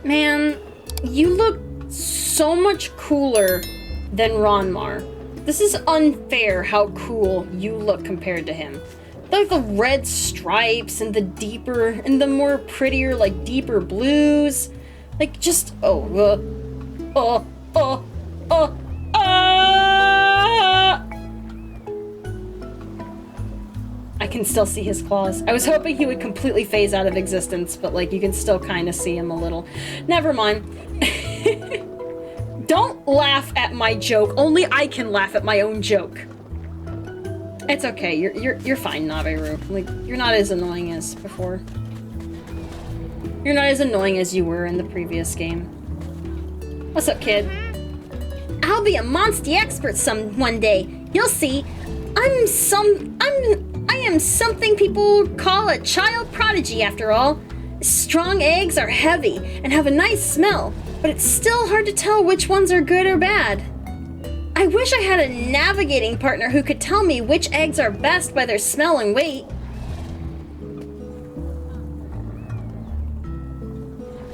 Man, you look so much cooler than Ronmar. This is unfair how cool you look compared to him. Like the red stripes and the more prettier, like deeper blues. Like just, uh, uh. I can still see his claws. I was hoping he would completely phase out of existence, but like you can still kind of see him a little. Never mind. Don't laugh at my joke. Only I can laugh at my own joke. It's okay. You're fine, Naveru. Like you're not as annoying as before. You're not as annoying as you were in the previous game. What's up, kid? I'll be a Monstie expert one day. You'll see. I am something people call a child prodigy after all. Strong eggs are heavy and have a nice smell, but it's still hard to tell which ones are good or bad. I wish I had a navigating partner who could tell me which eggs are best by their smell and weight.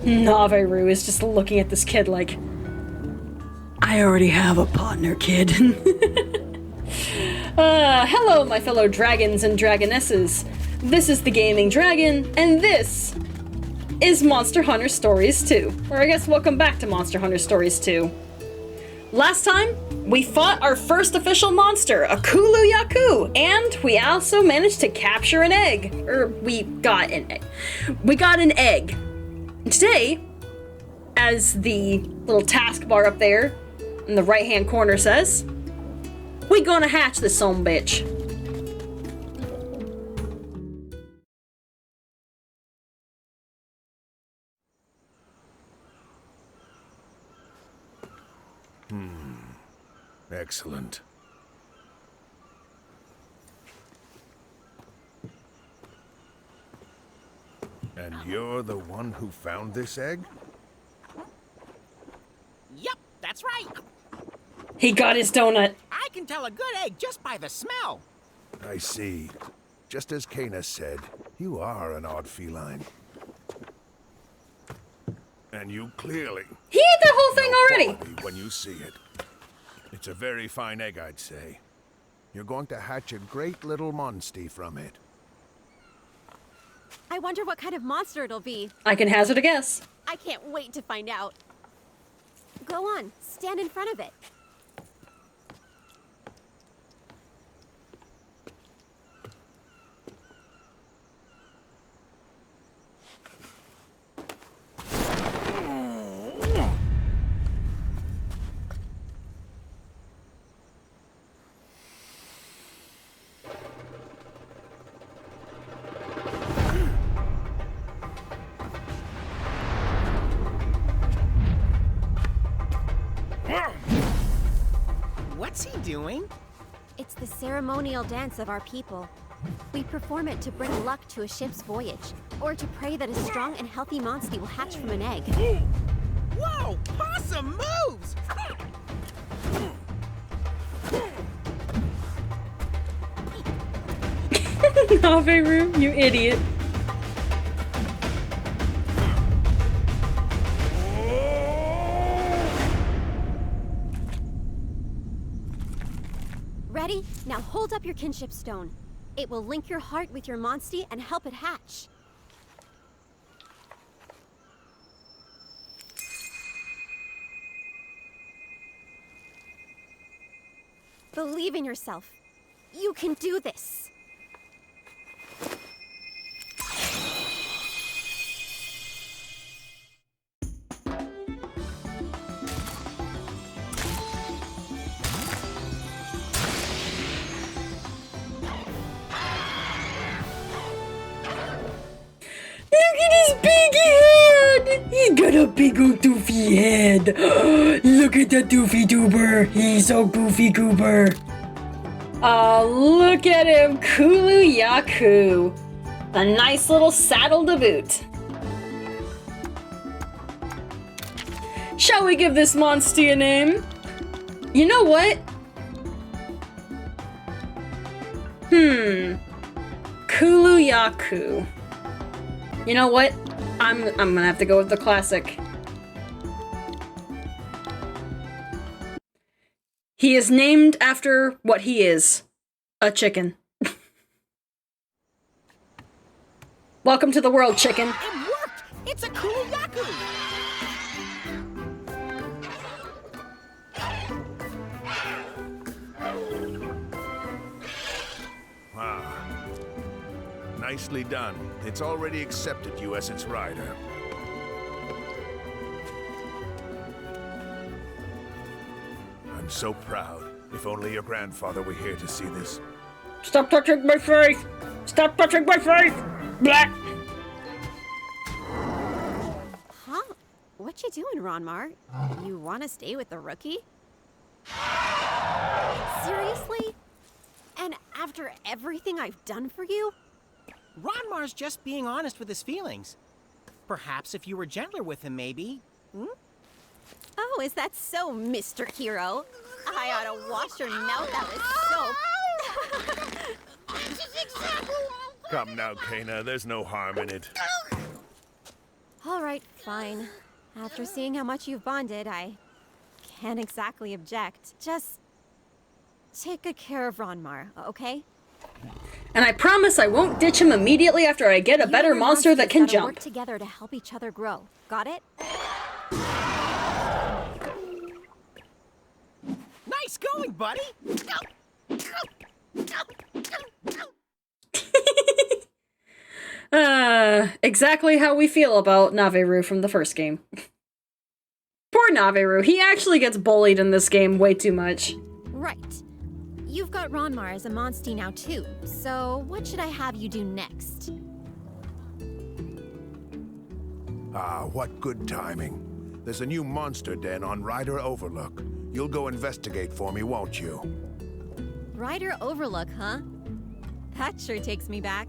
Naveru is just looking at this kid like, I already have a partner, kid. Hello, my fellow dragons and dragonesses. This is the Gaming Dragon, and this is Monster Hunter Stories 2. Or I guess welcome back to Monster Hunter Stories 2. Last time, we fought our first official monster, a Kulu Yaku, and we also managed to capture an egg. We got an egg. We got an egg. Today, as the little taskbar up there in the right-hand corner says, we gonna hatch this son bitch. Excellent. And you're the one who found this egg? Yep, that's right. He got his donut. I can tell a good egg just by the smell. I see. Just as Kana said, you are an odd feline. And you clearly... He ate that whole thing know already. quality when you see it. It's a very fine egg, I'd say. You're going to hatch a great little Monstie from it. I wonder what kind of monster it'll be. I can hazard a guess. I can't wait to find out. Go on, stand in front of it. What's he doing? It's the ceremonial dance of our people. We perform it to bring luck to a ship's voyage, or to pray that a strong and healthy Monstie will hatch from an egg. Whoa! Possum moves! Naveru, you idiot. Ready? Now hold up your kinship stone. It will link your heart with your Monstie and help it hatch. Believe in yourself. You can do this. Look at his big head! He's got a big old doofy head. Look at that doofy doober. He's so goofy goober. Look at him, Kulu Yaku. A nice little saddle to boot. Shall we give this Monstie a name? You know what? Kulu Yaku. You know what? I'm gonna have to go with the classic. He is named after what he is. A chicken. Welcome to the world, chicken. It worked! It's a Kuluyaku! Ah. Nicely done. It's already accepted you as its rider. I'm so proud. If only your grandfather were here to see this. Stop touching my face! Stop touching my face! Blah! Huh? What you doing, Ronmar? You want to stay with the rookie? Seriously? And after everything I've done for you? Ronmar's just being honest with his feelings. Perhaps if you were gentler with him, maybe. Hmm? Oh, is that so, Mr. Hero? I ought to wash your mouth out with soap. Come now, Kana. There's no harm in it. All right, fine. After seeing how much you've bonded, I can't exactly object. Just take good care of Ronmar, okay? And I promise I won't ditch him immediately after I get a You better and your monster that monsters can gotta jump. work together to help each other grow. Got it? Nice going, buddy! Exactly how we feel about Naveru from the first game. Poor Naveru, he actually gets bullied in this game way too much. Right. You've got Ronmar as a Monstie now too, so what should I have you do next? Ah, what good timing. There's a new monster den on Ryder Overlook. You'll go investigate for me, won't you? Rider Overlook, huh? That sure takes me back.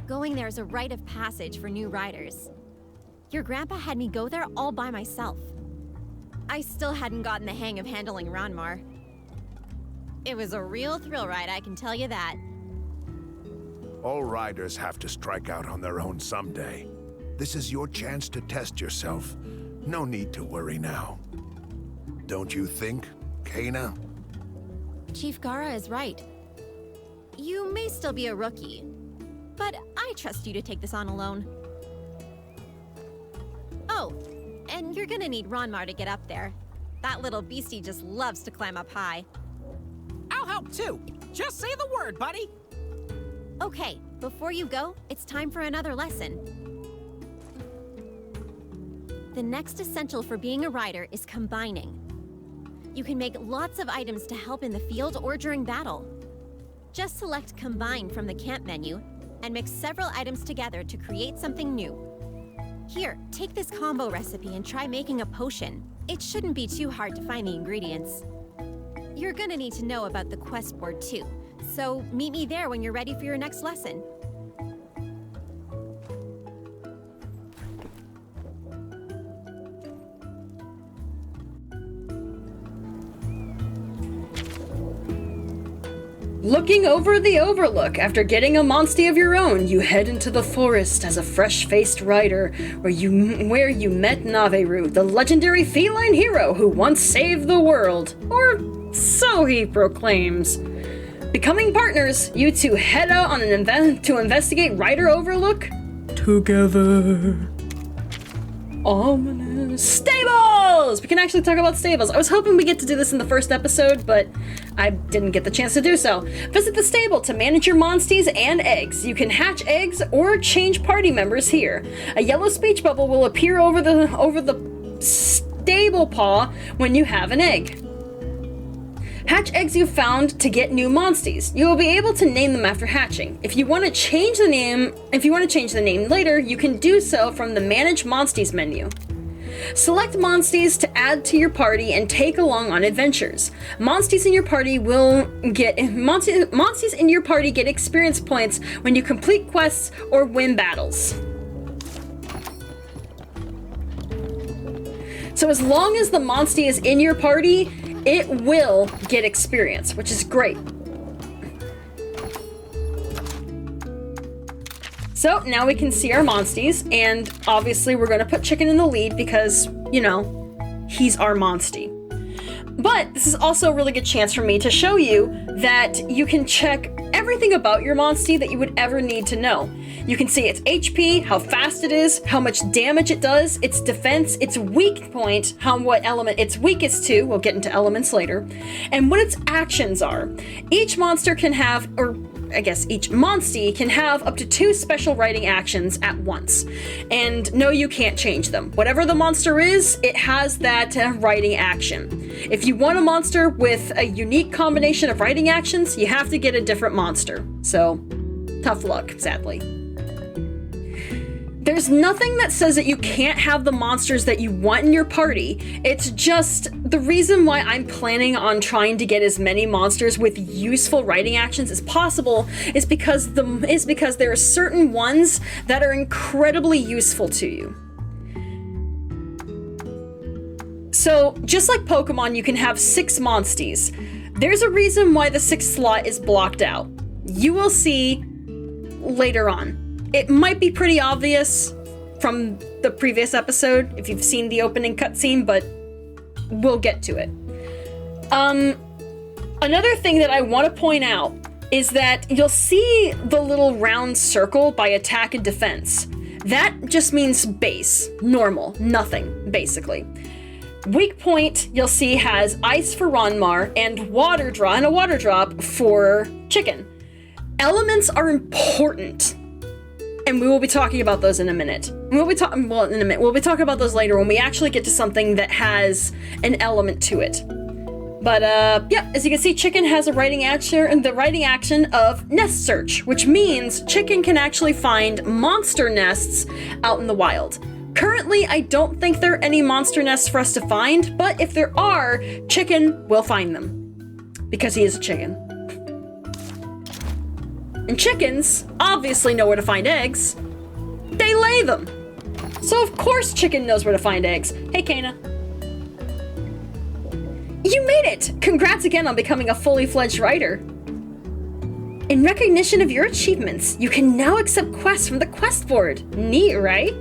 Going there is a rite of passage for new riders. Your grandpa had me go there all by myself. I still hadn't gotten the hang of handling Ronmar. It was a real thrill ride, I can tell you that. All riders have to strike out on their own someday. This is your chance to test yourself. No need to worry now. Don't you think, Kana? Chief Gara is right. You may still be a rookie, but I trust you to take this on alone. Oh, and you're gonna need Ronmar to get up there. That little beastie just loves to climb up high. I'll help too. Just say the word, buddy. Okay, before you go, it's time for another lesson. The next essential for being a rider is combining. You can make lots of items to help in the field or during battle. Just select Combine from the camp menu and mix several items together to create something new. Here, take this combo recipe and try making a potion. It shouldn't be too hard to find the ingredients. You're gonna need to know about the quest board too, so meet me there when you're ready for your next lesson. Looking over the overlook, after getting a Monstie of your own, you head into the forest as a fresh-faced rider, where you met Naveru, the legendary feline hero who once saved the world. Or so he proclaims. Becoming partners, you two head out on an event to investigate Ryder Overlook together. Ominous stables! We can actually talk about stables. I was hoping we get to do this in the first episode, but I didn't get the chance to do so. Visit the stable to manage your Monsties and eggs. You can hatch eggs or change party members here. A yellow speech bubble will appear over the stable paw when you have an egg. Hatch eggs you found to get new Monsties. You will be able to name them after hatching. If you want to change the name later, you can do so from the Manage Monsties menu. Select Monsties to add to your party and take along on adventures. Monsties in your party get experience points when you complete quests or win battles. So as long as the Monstie is in your party, it will get experience, which is great. So now we can see our Monsties, and obviously we're going to put Chicken in the lead because, you know, he's our Monstie. But this is also a really good chance for me to show you that you can check everything about your Monstie that you would ever need to know. You can see its HP, how fast it is, how much damage it does, its defense, its weak point, what element it's weakest to, we'll get into elements later, and what its actions are. Each monster can have, or I guess each Monstie can have up to 2 special writing actions at once. And no, you can't change them. Whatever the monster is, it has that writing action. If you want a monster with a unique combination of writing actions, you have to get a different monster. So, tough luck, sadly. There's nothing that says that you can't have the monsters that you want in your party. It's just the reason why I'm planning on trying to get as many monsters with useful writing actions as possible is because there are certain ones that are incredibly useful to you. So, just like Pokemon, you can have 6 Monsties. There's a reason why the 6th slot is blocked out. You will see later on. It might be pretty obvious from the previous episode if you've seen the opening cutscene, but we'll get to it. Another thing that I want to point out is that you'll see the little round circle by attack and defense. That just means base, normal, nothing, basically. Weak point, you'll see, has ice for Ronmar and a water drop for Chicken. Elements are important. And we will be talking about those in a minute. We'll be talking about those later when we actually get to something that has an element to it. But, yeah, as you can see, Chicken has the writing action of Nest Search, which means Chicken can actually find monster nests out in the wild. Currently, I don't think there are any monster nests for us to find, but if there are, Chicken will find them. Because he is a chicken. And chickens obviously know where to find eggs. They lay them. So of course Chicken knows where to find eggs. Hey, Kana. You made it! Congrats again on becoming a fully fledged writer. In recognition of your achievements, you can now accept quests from the quest board. Neat, right?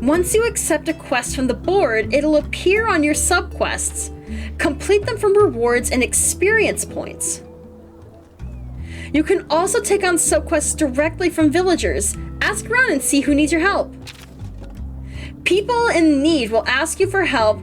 Once you accept a quest from the board, it'll appear on your subquests. Complete them from rewards and experience points. You can also take on subquests directly from villagers. Ask around and see who needs your help. People in need will ask you for help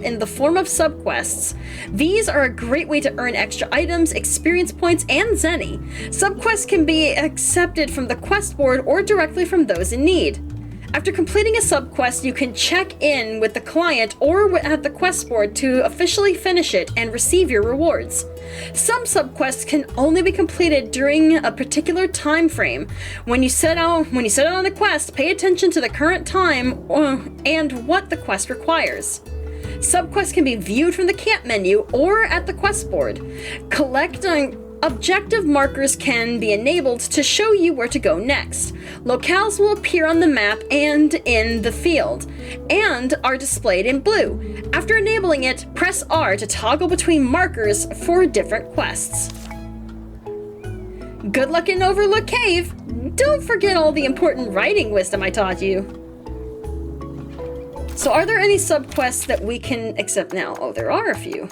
in the form of subquests. These are a great way to earn extra items, experience points, and zenny. Subquests can be accepted from the quest board or directly from those in need. After completing a subquest, you can check in with the client or at the quest board to officially finish it and receive your rewards. Some subquests can only be completed during a particular time frame. When you set out on a quest, pay attention to the current time and what the quest requires. Subquests can be viewed from the camp menu or at the quest board. Objective markers can be enabled to show you where to go next. Locales will appear on the map and in the field, and are displayed in blue. After enabling it, press R to toggle between markers for different quests. Good luck in Overlook Cave! Don't forget all the important writing wisdom I taught you. So are there any subquests that we can accept now? Oh, there are a few.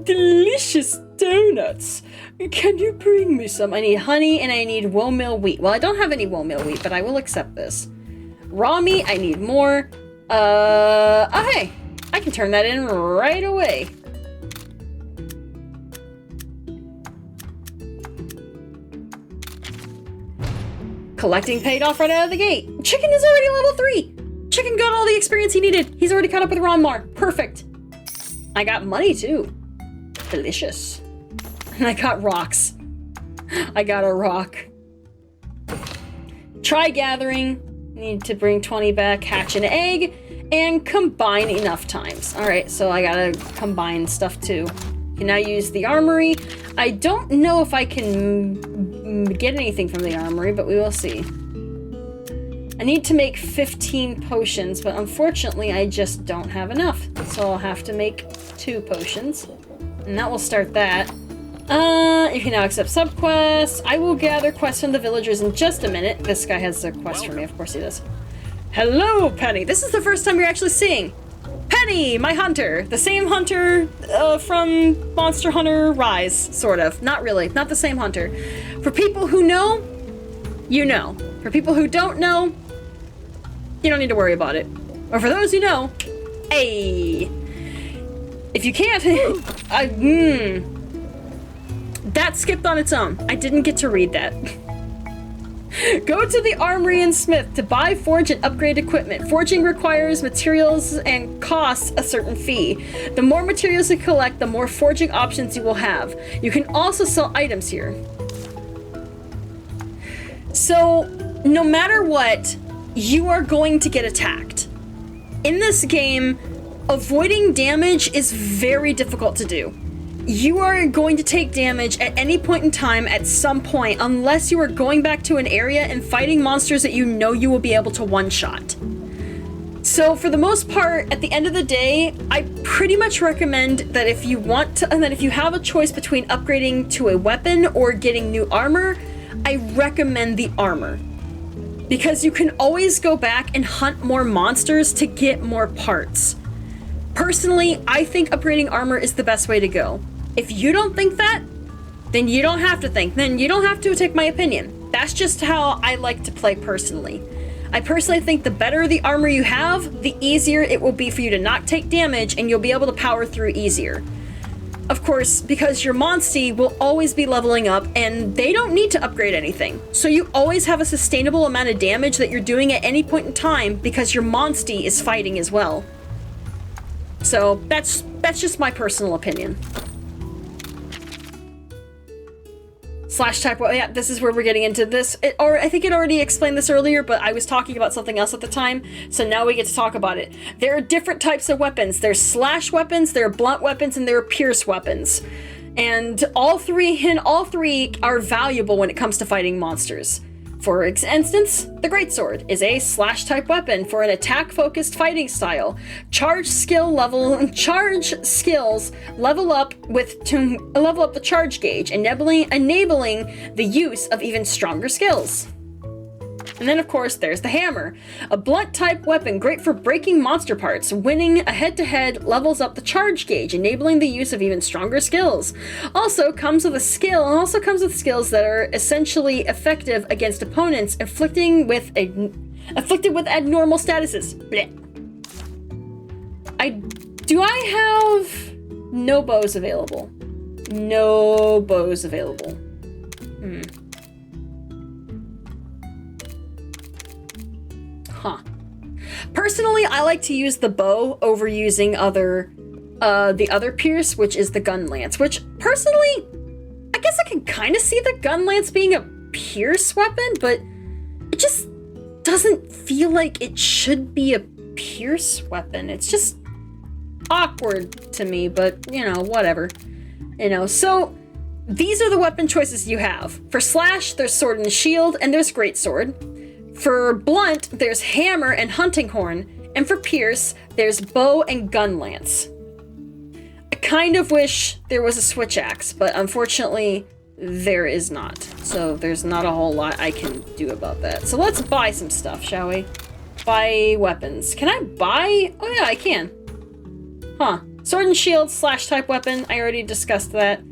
Delicious donuts! Can you bring me some? I need honey and I need wholemeal wheat. Well, I don't have any wholemeal wheat, but I will accept this. Raw meat, I need more. Oh hey! I can turn that in right away. Collecting paid off right out of the gate. Chicken is already level 3! Chicken got all the experience he needed. He's already caught up with Ronmar. Perfect. I got money too. Delicious. And I got rocks. I got a rock. Try gathering. Need to bring 20 back, hatch an egg, and combine enough times. Alright, so I gotta combine stuff too. Can now use the armory. I don't know if I can get anything from the armory, but we will see. I need to make 15 potions, but unfortunately I just don't have enough. So I'll have to make 2 potions. And that will start that. You can now accept subquests. I will gather quests from the villagers in just a minute. This guy has a quest for me, of course he does. Hello, Penny. This is the first time you're actually seeing. Penny! Benny, my hunter. The same hunter from Monster Hunter Rise, sort of. Not really, not the same hunter. For people who know, you know. For people who don't know, you don't need to worry about it. Or for those who know, hey. If you can't, that skipped on its own. I didn't get to read that. Go to the armory and smith to buy, forge, and upgrade equipment. Forging requires materials and costs a certain fee. The more materials you collect, the more forging options you will have. You can also sell items here. So, no matter what, you are going to get attacked. In this game, avoiding damage is very difficult to do. You are going to take damage at any point in time at some point unless you are going back to an area and fighting monsters that you know you will be able to one-shot. So for the most part, at the end of the day, I pretty much recommend that if you want to, and that if you have a choice between upgrading to a weapon or getting new armor, I recommend the armor. Because you can always go back and hunt more monsters to get more parts. Personally, I think upgrading armor is the best way to go. If you don't think that, then you don't have to think. Then you don't have to take my opinion. That's just how I like to play personally. I personally think the better the armor you have, the easier it will be for you to not take damage and you'll be able to power through easier. Of course, because your Monstie will always be leveling up and they don't need to upgrade anything. So you always have a sustainable amount of damage that you're doing at any point in time because your Monstie is fighting as well. So that's just my personal opinion. Slash type, well, yeah, this is where we're getting into this. Or I think it already explained this earlier, but I was talking about something else at the time, so now we get to talk about it. There are different types of weapons. There's slash weapons, there are blunt weapons, and there are pierce weapons. And all three are valuable when it comes to fighting monsters. For instance, the greatsword is a slash type weapon for an attack focused fighting style. Charge skills level up to level up the charge gauge, enabling the use of even stronger skills. And then of course there's the hammer, a blunt type weapon great for breaking monster parts. Winning a head-to-head levels up the charge gauge, enabling the use of even stronger skills. Also comes with skills that are essentially effective against opponents afflicted with abnormal statuses. Blech. Do I have no bows available? No bows available. Huh. Personally, I like to use the bow over using the other pierce, which is the gun lance, which personally, I guess I can kind of see the gun lance being a pierce weapon, but it just doesn't feel like it should be a pierce weapon. It's just awkward to me, but you know, whatever. You know, so these are the weapon choices you have. For slash, there's sword and shield, and there's greatsword. For blunt, there's hammer and hunting horn, and for pierce, there's bow and gun lance. I kind of wish there was a switch axe, but unfortunately, there is not. So there's not a whole lot I can do about that. So let's buy some stuff, shall we? Buy weapons. Can I buy? Oh yeah, I can. Huh. Sword and shield slash type weapon, I already discussed that.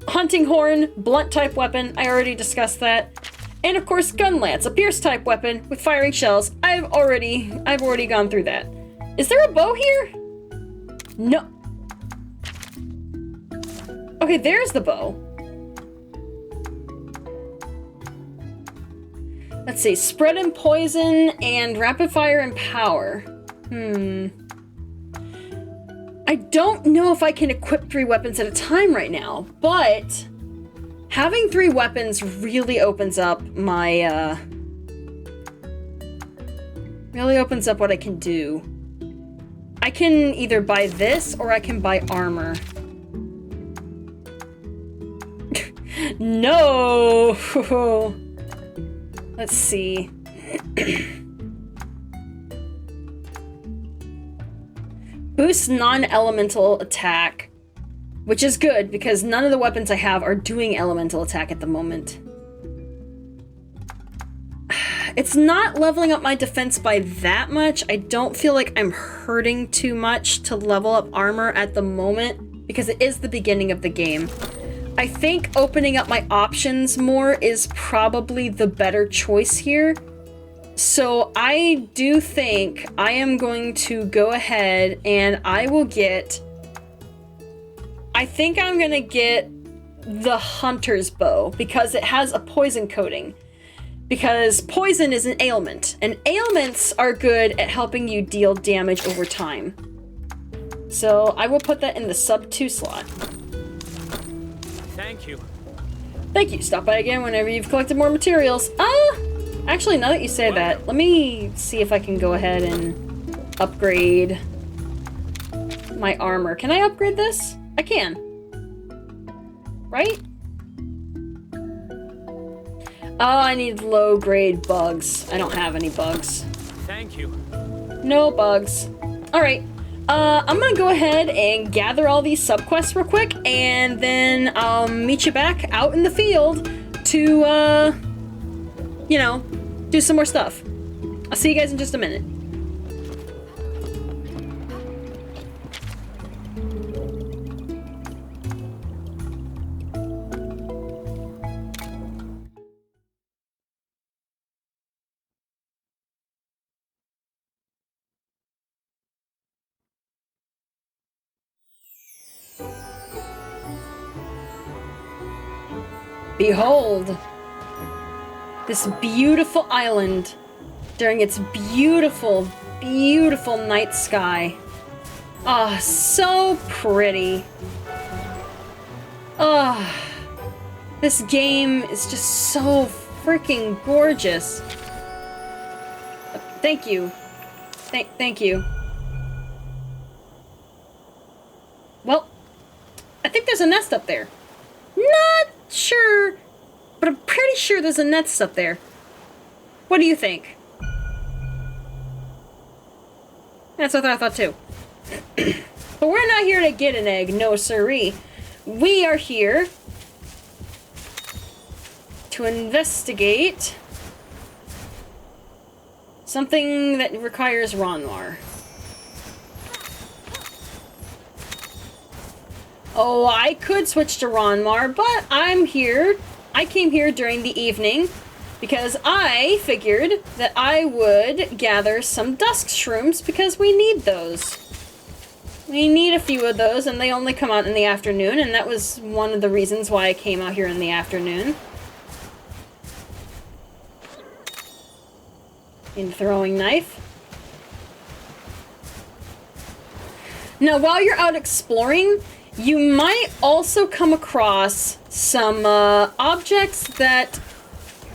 Hunting horn, blunt type weapon, I already discussed that. And of course, gun lance, a pierce type weapon with firing shells. I've already gone through that. Is there a bow here? No. Okay, there's the bow. Let's see, spread and poison and rapid fire and power. I don't know if I can equip 3 weapons at a time right now, but having 3 weapons really opens up my, really opens up what I can do. I can either buy this or I can buy armor. No! Let's see. Boost non-elemental attack. Which is good, because none of the weapons I have are doing elemental attack at the moment. It's not leveling up my defense by that much. I don't feel like I'm hurting too much to level up armor at the moment because it is the beginning of the game. I think opening up my options more is probably the better choice here. So I do think I am going to go ahead and I will get... I think I'm gonna get the Hunter's Bow because it has a poison coating. Because poison is an ailment, and ailments are good at helping you deal damage over time. So I will put that in the sub 2 slot. Thank you. Thank you. Stop by again whenever you've collected more materials. Actually, now that you say that, let me see if I can go ahead and upgrade my armor. Can I upgrade this? I can. Right? Oh, I need low-grade bugs. I don't have any bugs. Thank you. No bugs. Alright. I'm gonna go ahead and gather all these subquests real quick, and then I'll meet you back out in the field to, you know, do some more stuff. I'll see you guys in just a minute. Behold, this beautiful island during its beautiful, beautiful night sky. Ah, so pretty. Ah, this game is just so freaking gorgeous. Thank you. Thank you. Well, I think there's a nest up there. Not sure, but I'm pretty sure there's a nest up there. What do you think? That's what I thought too. But we're not here to get an egg, no siree. We are here to investigate something that requires Ronmar. Oh, I could switch to Ronmar, but I'm here. I came here during the evening because I figured that I would gather some dusk shrooms because we need those. We need a few of those, and they only come out in the afternoon, and that was one of the reasons why I came out here in the afternoon. In throwing knife. Now, while you're out exploring, you might also come across some objects that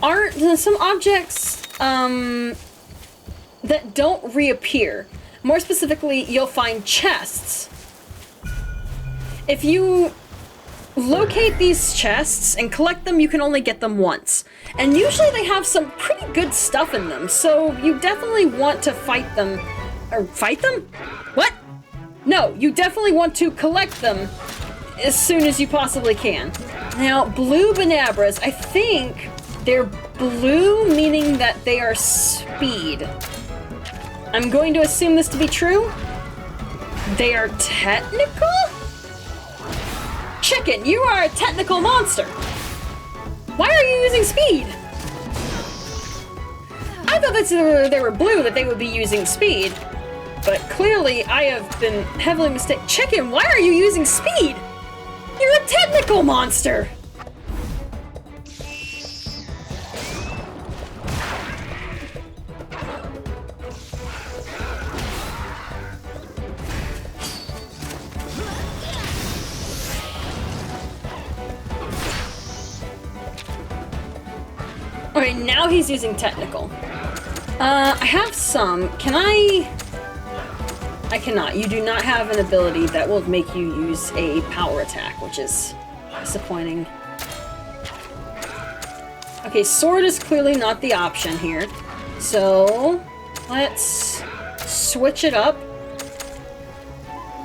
aren't... Some objects that don't reappear. More specifically, you'll find chests. If you locate these chests and collect them, you can only get them once. And usually they have some pretty good stuff in them, so you definitely want to fight them. Or fight them? What? No, you definitely want to collect them as soon as you possibly can. Now, blue Banabras, I think they're blue, meaning that they are speed. I'm going to assume this to be true. They are technical? Chicken, you are a technical monster. Why are you using speed? I thought that they were blue, that they would be using speed. But clearly, I have been heavily mistaken. Chicken, why are you using speed? You're a technical monster! Okay, now he's using technical. I have some. Can I cannot. You do not have an ability that will make you use a power attack, which is disappointing. Okay, sword is clearly not the option here. So, let's switch it up.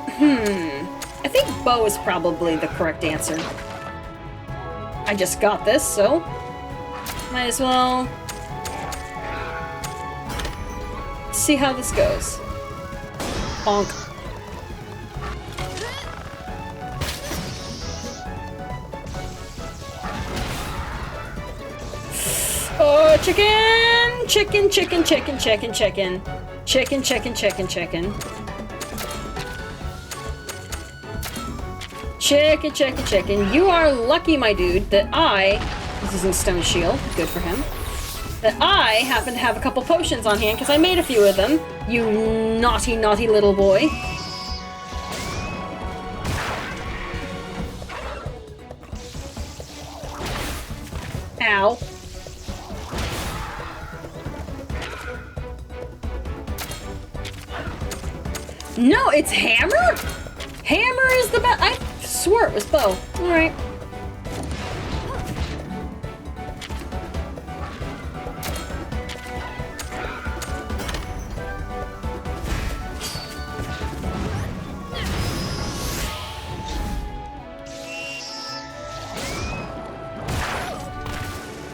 I think bow is probably the correct answer. I just got this, so might as well see how this goes. Bonk. Oh, chicken! Chicken, chicken, chicken, chicken, chicken. Chicken, chicken, chicken, chicken. Chicken, chicken, chicken. You are lucky, my dude, that this is in Stone Shield, good for him, that I happen to have a couple potions on hand, because I made a few of them, you naughty, naughty little boy. Ow. No, it's hammer? Hammer is the best. I swore it was bow. Alright.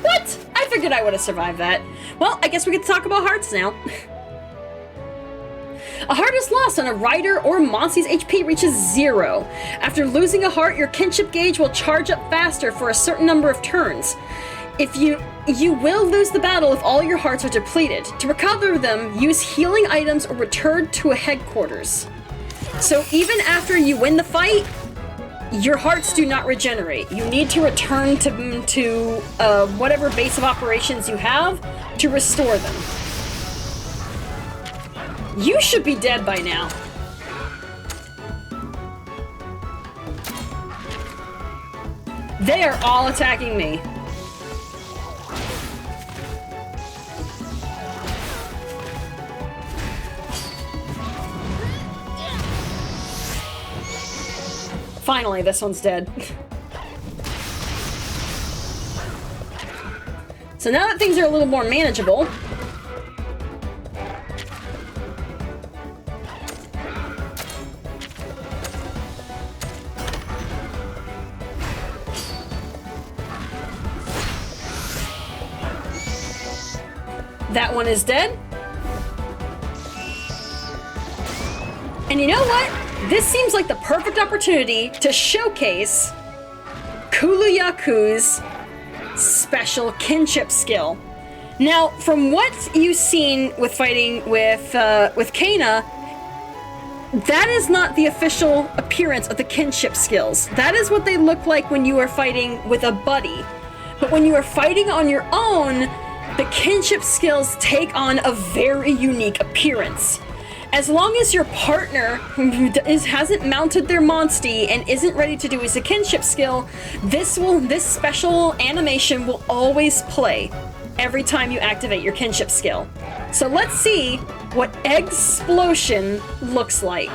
What? I figured I would have survived that. Well, I guess we get to talk about hearts now. A heart is lost when a rider or Monstie's HP reaches 0. After losing a heart, your kinship gauge will charge up faster for a certain number of turns. If you will lose the battle if all your hearts are depleted. To recover them, use healing items or return to a headquarters. So even after you win the fight, your hearts do not regenerate. You need to return to whatever base of operations you have to restore them. You should be dead by now. They are all attacking me. Finally, this one's dead. So now that things are a little more manageable, that one is dead. And you know what? This seems like the perfect opportunity to showcase Kuluyaku's special kinship skill. Now, from what you've seen with fighting with Kana, that is not the official appearance of the kinship skills. That is what they look like when you are fighting with a buddy. But when you are fighting on your own, the kinship skills take on a very unique appearance. As long as your partner hasn't mounted their Monstie and isn't ready to do his kinship skill, this special animation will always play every time you activate your kinship skill. So let's see what Explosion looks like.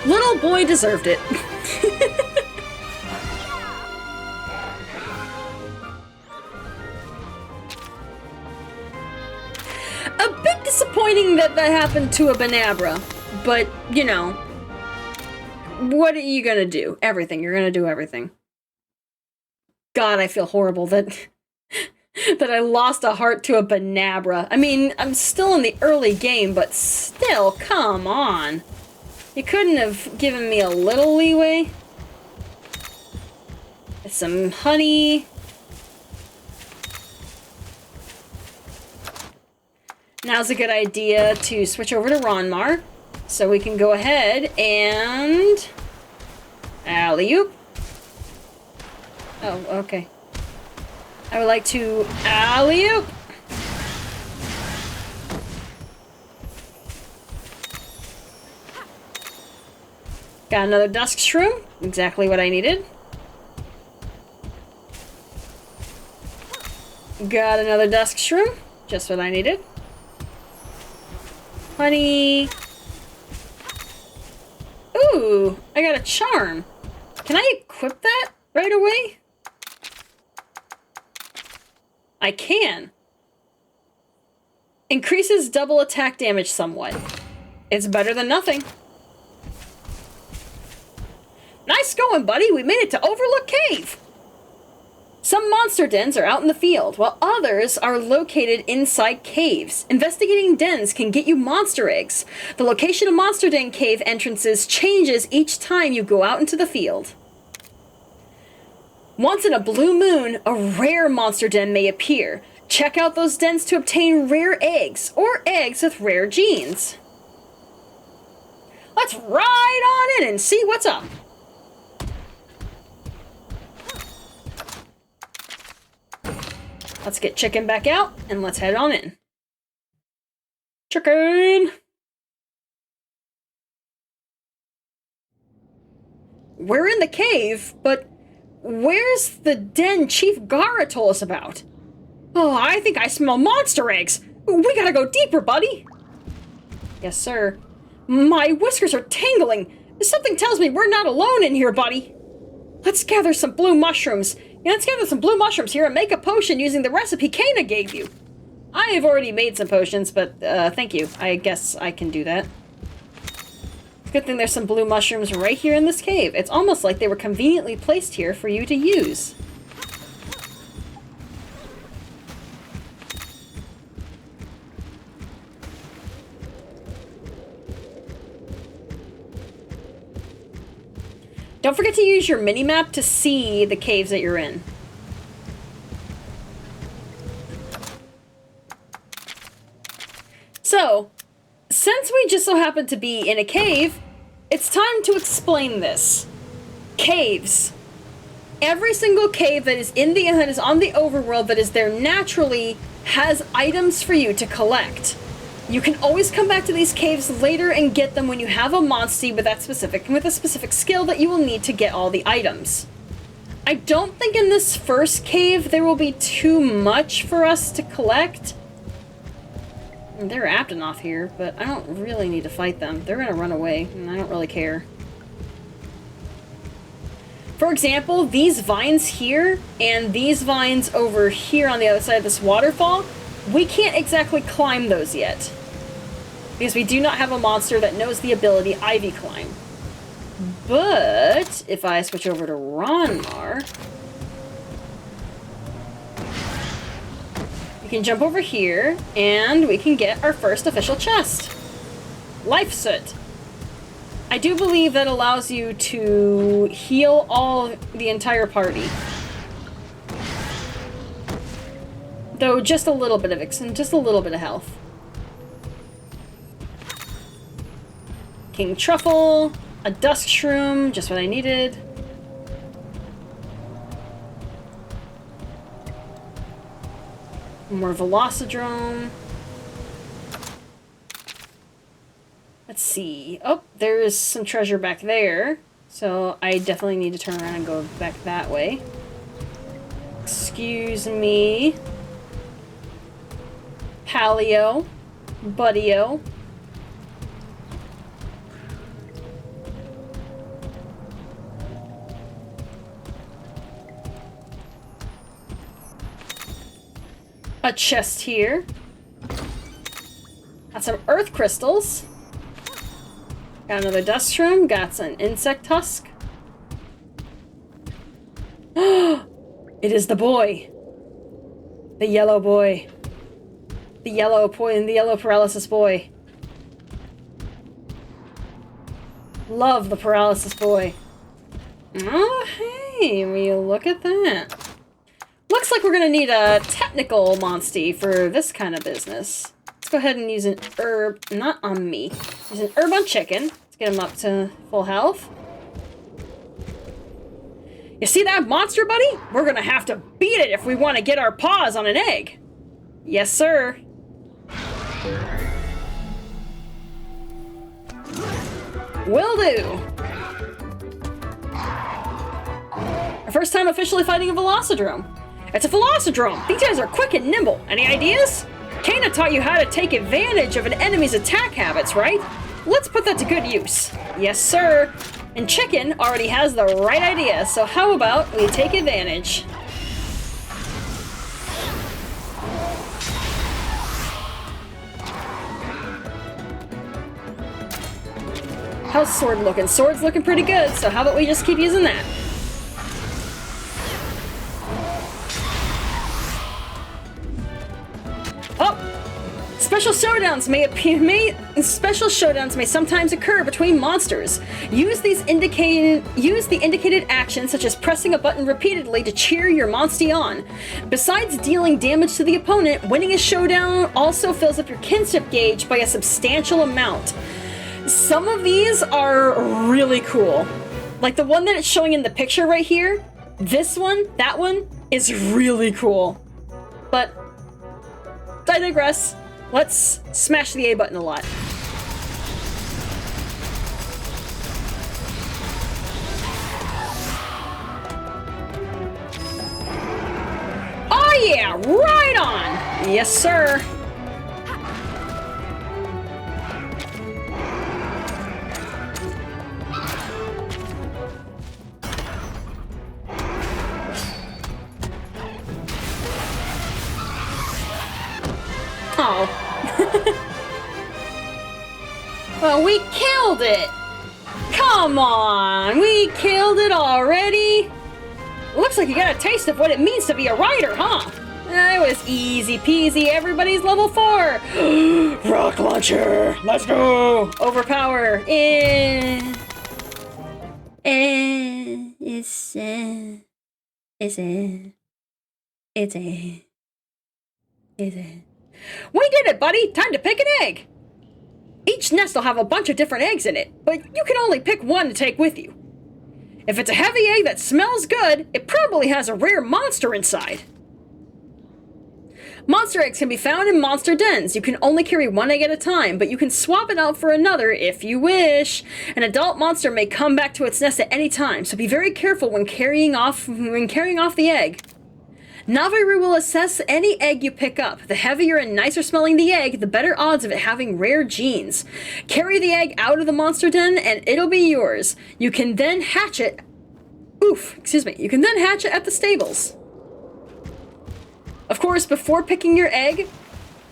Little boy deserved it. A bit disappointing that happened to a Banabra, but, you know, what are you gonna do? Everything. You're gonna do everything. God, I feel horrible that that I lost a heart to a Banabra. I mean, I'm still in the early game, but still, come on. You couldn't have given me a little leeway? Some honey. Now's a good idea to switch over to Ronmar, so we can go ahead and... alley-oop. Oh, okay. I would like to alley-oop. Got another Dusk Shroom. Exactly what I needed. Got another Dusk Shroom. Just what I needed. Honey. Ooh, I got a charm. Can I equip that right away? I can. Increases double attack damage somewhat. It's better than nothing. Nice going, buddy. We made it to Overlook Cave. Some monster dens are out in the field, while others are located inside caves. Investigating dens can get you monster eggs. The location of monster den cave entrances changes each time you go out into the field. Once in a blue moon, a rare monster den may appear. Check out those dens to obtain rare eggs, or eggs with rare genes. Let's ride on in and see what's up. Let's get Chicken back out, and let's head on in. Chicken! We're in the cave, but where's the den Chief Gara told us about? Oh, I think I smell monster eggs. We gotta go deeper, buddy. Yes, sir. My whiskers are tingling. Something tells me we're not alone in here, buddy. Let's gather some blue mushrooms. Yeah, let's gather some blue mushrooms here and make a potion using the recipe Kana gave you. I have already made some potions, but thank you. I guess I can do that. Good thing there's some blue mushrooms right here in this cave. It's almost like they were conveniently placed here for you to use. Don't forget to use your mini-map to see the caves that you're in. So, since we just so happen to be in a cave, it's time to explain this. Caves. Every single cave that is that is on the overworld that is there naturally has items for you to collect. You can always come back to these caves later and get them when you have a Monstie with a specific skill that you will need to get all the items. I don't think in this first cave there will be too much for us to collect. They're Aptonoth here, but I don't really need to fight them. They're gonna run away, and I don't really care. For example, these vines here and these vines over here on the other side of this waterfall, we can't exactly climb those yet. Because we do not have a monster that knows the ability Ivy Climb. But if I switch over to Ronmar, we can jump over here and we can get our first official chest. Life Soot. I do believe that allows you to heal the entire party. Though just a little bit of health. King Truffle, a Dusk Shroom, just what I needed. More Velocidrome. Let's see. Oh, there's some treasure back there. So I definitely need to turn around and go back that way. Excuse me. Paleo. Buddyo. A chest here. Got some earth crystals. Got another dust shroom. Got some insect husk. It is the boy. The yellow boy. The yellow paralysis boy. Love the paralysis boy. Oh, hey, will you look at that? Looks like we're gonna need a technical Monstie for this kind of business. Let's go ahead and use an herb, not on me. Use an herb on Chicken. Let's get him up to full health. You see that monster, buddy? We're gonna have to beat it if we want to get our paws on an egg. Yes, sir. Will do. Our first time officially fighting a Velocidrome. It's a Velocidrome! These guys are quick and nimble. Any ideas? Kana taught you how to take advantage of an enemy's attack habits, right? Let's put that to good use. Yes, sir. And Chicken already has the right idea, so how about we take advantage? How's Sword looking? Sword's looking pretty good, so how about we just keep using that? Oh! Special showdowns may sometimes occur between monsters. Use the indicated actions, such as pressing a button repeatedly, to cheer your Monstie on. Besides dealing damage to the opponent, winning a showdown also fills up your kinship gauge by a substantial amount. Some of these are really cool. Like the one that it's showing in the picture right here. This one, that one, is really cool. But I digress. Let's smash the A button a lot. Oh yeah, right on! Yes, sir. Oh. Well, we killed it! Come on! We killed it already! Looks like you got a taste of what it means to be a rider, huh? It was easy peasy, everybody's level 4! Rock launcher! Let's go! Overpower! We did it, buddy! Time to pick an egg! Each nest will have a bunch of different eggs in it, but you can only pick one to take with you. If it's a heavy egg that smells good, it probably has a rare monster inside. Monster eggs can be found in monster dens. You can only carry one egg at a time, but you can swap it out for another if you wish. An adult monster may come back to its nest at any time, so be very careful when carrying off the egg. Naviru will assess any egg you pick up. The heavier and nicer smelling the egg, the better odds of it having rare genes. Carry the egg out of the monster den and it'll be yours. You can then hatch it. You can then hatch it at the stables. Of course, before picking your egg,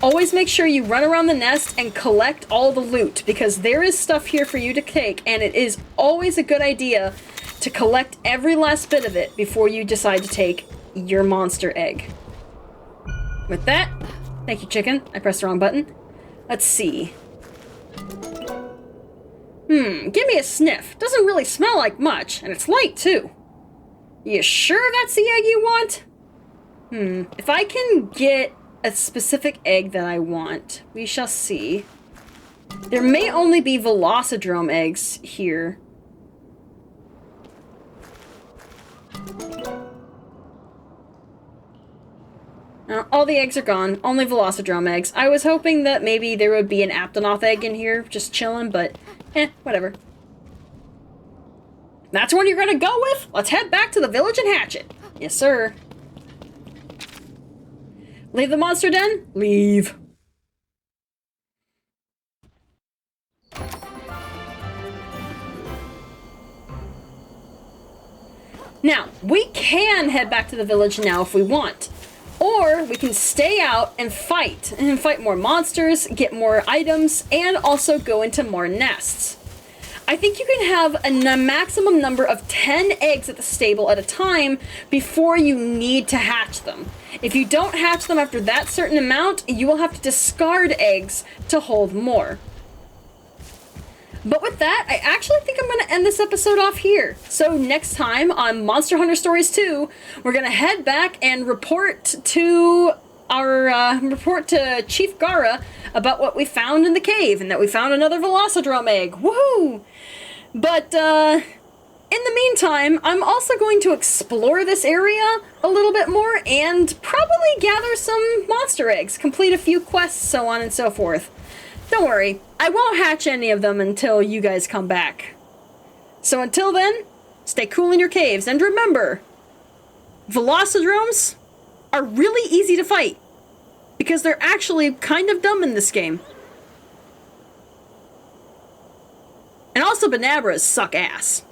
always make sure you run around the nest and collect all the loot, because there is stuff here for you to take, and it is always a good idea to collect every last bit of it before you decide to take your monster egg. With that, thank you, Chicken. I pressed the wrong button. Let's see. Give me a sniff. Doesn't really smell like much, and it's light too. You sure that's the egg you want? If I can get a specific egg that I want, we shall see. There may only be Velocidrome eggs here. All the eggs are gone. Only Velocidrome eggs. I was hoping that maybe there would be an Aptonoth egg in here, just chilling, but whatever. That's what you're gonna go with? Let's head back to the village and hatch it. Yes, sir. Leave the monster den? Leave. Now, we can head back to the village now if we want. Or we can stay out and fight more monsters, get more items, and also go into more nests. I think you can have a maximum number of 10 eggs at the stable at a time before you need to hatch them. If you don't hatch them after that certain amount, you will have to discard eggs to hold more. But with that, I actually think I'm going to end this episode off here. So next time on Monster Hunter Stories 2, we're going to head back and report to Chief Gara about what we found in the cave, and that we found another Velocidrome egg. Woohoo! But in the meantime, I'm also going to explore this area a little bit more and probably gather some monster eggs, complete a few quests, so on and so forth. Don't worry, I won't hatch any of them until you guys come back. So until then, stay cool in your caves, and remember, Velocidromes are really easy to fight, because they're actually kind of dumb in this game. And also Banabras suck ass.